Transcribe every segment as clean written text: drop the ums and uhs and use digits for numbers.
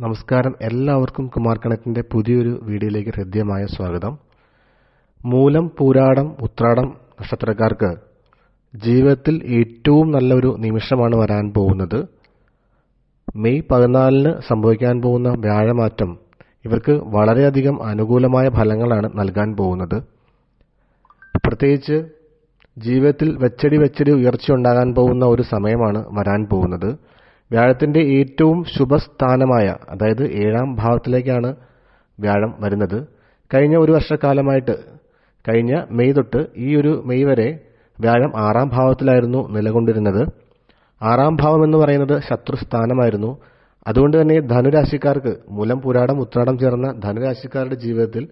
നമസ്കാരം, എല്ലാവർക്കും കുമാർ കണക്റ്റിൻ്റെ പുതിയൊരു വീഡിയോയിലേക്ക് ഹൃദ്യമായ സ്വാഗതം. മൂലം, പൂരാടം, ഉത്രാടം നക്ഷത്രക്കാർക്ക് ജീവിതത്തിൽ ഏറ്റവും നല്ലൊരു നിമിഷമാണ് വരാൻ പോകുന്നത്. മെയ് 14 സംഭവിക്കാൻ പോകുന്ന വ്യാഴമാറ്റം ഇവർക്ക് വളരെയധികം അനുകൂലമായ ഫലങ്ങളാണ് നൽകാൻ പോകുന്നത്. പ്രത്യേകിച്ച് ജീവിതത്തിൽ വെച്ചടി ഉയർച്ചയുണ്ടാകാൻ പോകുന്ന ഒരു സമയമാണ് വരാൻ പോകുന്നത്. വ്യാഴത്തിൻ്റെ ഏറ്റവും ശുഭസ്ഥാനമായ, അതായത് 7ാം ഭാവത്തിലേക്കാണ് വ്യാഴം വരുന്നത്. കഴിഞ്ഞ ഒരു വർഷക്കാലമായിട്ട്, കഴിഞ്ഞ മെയ് തൊട്ട് ഈ ഒരു മെയ് വരെ വ്യാഴം 6ാം ഭാവത്തിലായിരുന്നു നിലകൊണ്ടിരുന്നത്. 6ാം ഭാവം എന്ന് പറയുന്നത് ശത്രുസ്ഥാനമായിരുന്നു. അതുകൊണ്ട് തന്നെ ധനുരാശിക്കാർക്ക്, മൂലം, പൂരാടം, ഉത്രാടം ചേർന്ന ധനുരാശിക്കാരുടെ ജീവിതത്തിൽ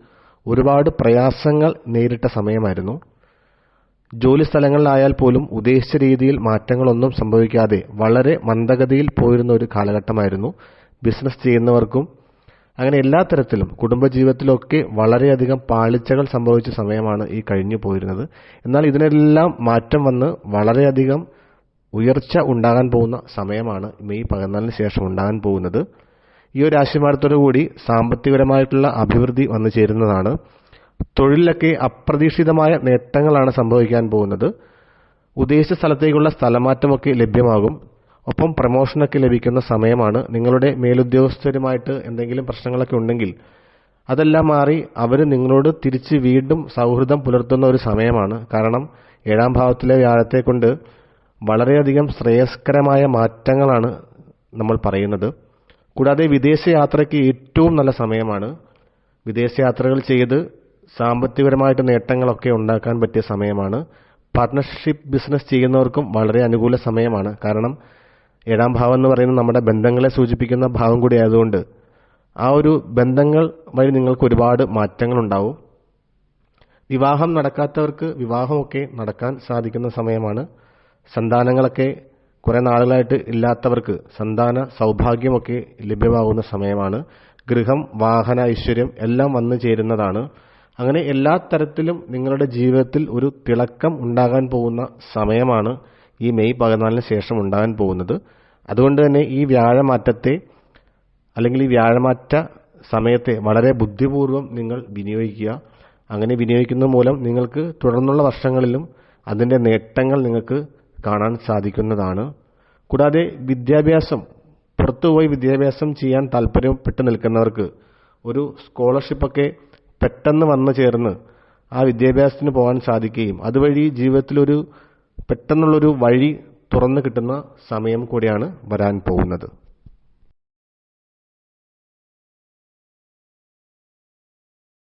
ഒരുപാട് പ്രയാസങ്ങൾ നേരിട്ട സമയമായിരുന്നു. ജോലി സ്ഥലങ്ങളിലായാൽ പോലും ഉദ്ദേശിച്ച രീതിയിൽ മാറ്റങ്ങളൊന്നും സംഭവിക്കാതെ വളരെ മന്ദഗതിയിൽ പോയിരുന്ന ഒരു കാലഘട്ടമായിരുന്നു. ബിസിനസ് ചെയ്യുന്നവർക്കും അങ്ങനെ എല്ലാ തരത്തിലും കുടുംബജീവിതത്തിലൊക്കെ വളരെയധികം പാളിച്ചകൾ സംഭവിച്ച സമയമാണ് ഈ കഴിഞ്ഞു പോയിരുന്നത്. എന്നാൽ ഇതിനെല്ലാം മാറ്റം വന്ന് വളരെയധികം ഉയർച്ച ഉണ്ടാകാൻ പോകുന്ന സമയമാണ് മെയ് 14 ശേഷം ഉണ്ടാകാൻ പോകുന്നത്. ഈ ഒരു രാശിമാറ്റത്തോടു കൂടി സാമ്പത്തികപരമായിട്ടുള്ള അഭിവൃദ്ധി വന്നു ചേരുന്നതാണ്. തൊഴിലിലൊക്കെ അപ്രതീക്ഷിതമായ നേട്ടങ്ങളാണ് സംഭവിക്കാൻ പോകുന്നത്. ഉദ്ദേശിച്ച സ്ഥലത്തേക്കുള്ള സ്ഥലമാറ്റമൊക്കെ ലഭ്യമാകും. ഒപ്പം പ്രമോഷനൊക്കെ ലഭിക്കുന്ന സമയമാണ്. നിങ്ങളുടെ മേലുദ്യോഗസ്ഥരുമായിട്ട് എന്തെങ്കിലും പ്രശ്നങ്ങളൊക്കെ ഉണ്ടെങ്കിൽ അതെല്ലാം മാറി അവർ നിങ്ങളോട് തിരിച്ച് വീണ്ടും സൗഹൃദം പുലർത്തുന്ന ഒരു സമയമാണ്. കാരണം 7ാം ഭാവത്തിലെ വ്യാഴത്തെ കൊണ്ട് വളരെയധികം ശ്രേയസ്കരമായ മാറ്റങ്ങളാണ് നമ്മൾ പറയുന്നത്. കൂടാതെ വിദേശയാത്രയ്ക്ക് ഏറ്റവും നല്ല സമയമാണ്. വിദേശയാത്രകൾ ചെയ്ത് സാമ്പത്തികപരമായിട്ട് നേട്ടങ്ങളൊക്കെ ഉണ്ടാക്കാൻ പറ്റിയ സമയമാണ്. പാർട്ട്ണർഷിപ്പ് ബിസിനസ് ചെയ്യുന്നവർക്കും വളരെ അനുകൂല സമയമാണ്. കാരണം 7ാം ഭാവം എന്ന് പറയുന്നത് നമ്മുടെ ബന്ധങ്ങളെ സൂചിപ്പിക്കുന്ന ഭാവം കൂടി ആയതുകൊണ്ട് ആ ഒരു ബന്ധങ്ങൾ വഴി നിങ്ങൾക്ക് ഒരുപാട് മാറ്റങ്ങൾ ഉണ്ടാവും. വിവാഹം നടക്കാത്തവർക്ക് വിവാഹമൊക്കെ നടക്കാൻ സാധിക്കുന്ന സമയമാണ്. സന്താനങ്ങളൊക്കെ കുറേ നാളുകളായിട്ട് ഇല്ലാത്തവർക്ക് സന്താന സൗഭാഗ്യമൊക്കെ ലഭ്യമാകുന്ന സമയമാണ്. ഗൃഹം, വാഹന ഐശ്വര്യം എല്ലാം വന്നു ചേരുന്നതാണ്. അങ്ങനെ എല്ലാ തരത്തിലും നിങ്ങളുടെ ജീവിതത്തിൽ ഒരു തിളക്കം ഉണ്ടാകാൻ പോകുന്ന സമയമാണ് ഈ മെയ് 14 ശേഷം ഉണ്ടാകാൻ പോകുന്നത്. അതുകൊണ്ട് തന്നെ ഈ വ്യാഴമാറ്റത്തെ, അല്ലെങ്കിൽ ഈ വ്യാഴമാറ്റ സമയത്തെ വളരെ ബുദ്ധിപൂർവ്വം നിങ്ങൾ വിനിയോഗിക്കുക. അങ്ങനെ വിനിയോഗിക്കുന്നത് മൂലം നിങ്ങൾക്ക് തുടർന്നുള്ള വർഷങ്ങളിലും അതിൻ്റെ നേട്ടങ്ങൾ നിങ്ങൾക്ക് കാണാൻ സാധിക്കുന്നതാണ്. കൂടാതെ വിദ്യാഭ്യാസം, പുറത്തുപോയി വിദ്യാഭ്യാസം ചെയ്യാൻ താല്പര്യപ്പെട്ട് നിൽക്കുന്നവർക്ക് ഒരു സ്കോളർഷിപ്പൊക്കെ പെട്ടെന്ന് വന്നു ചേർന്ന് ആ വിദ്യാഭ്യാസത്തിന് പോകാൻ സാധിക്കുകയും അതുവഴി ജീവിതത്തിലൊരു പെട്ടെന്നുള്ളൊരു വഴി തുറന്നു കിട്ടുന്ന സമയം കൂടിയാണ് വരാൻ പോകുന്നത്.